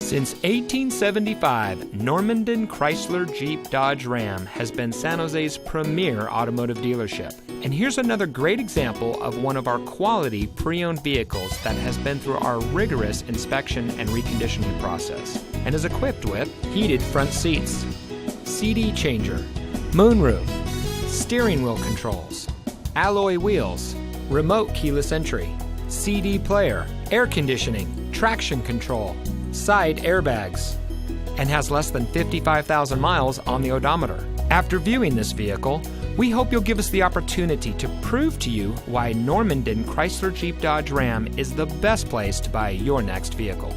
Since 1875, Normandin Chrysler Jeep Dodge Ram has been San Jose's premier automotive dealership. And here's another great example of one of our quality pre-owned vehicles that has been through our rigorous inspection and reconditioning process and is equipped with heated front seats, CD changer, moonroof, steering wheel controls, alloy wheels, remote keyless entry, CD player, air conditioning, traction control, side airbags, and has less than 55,000 miles on the odometer. After viewing this vehicle, we hope you'll give us the opportunity to prove to you why Normandin Chrysler Jeep Dodge Ram is the best place to buy your next vehicle.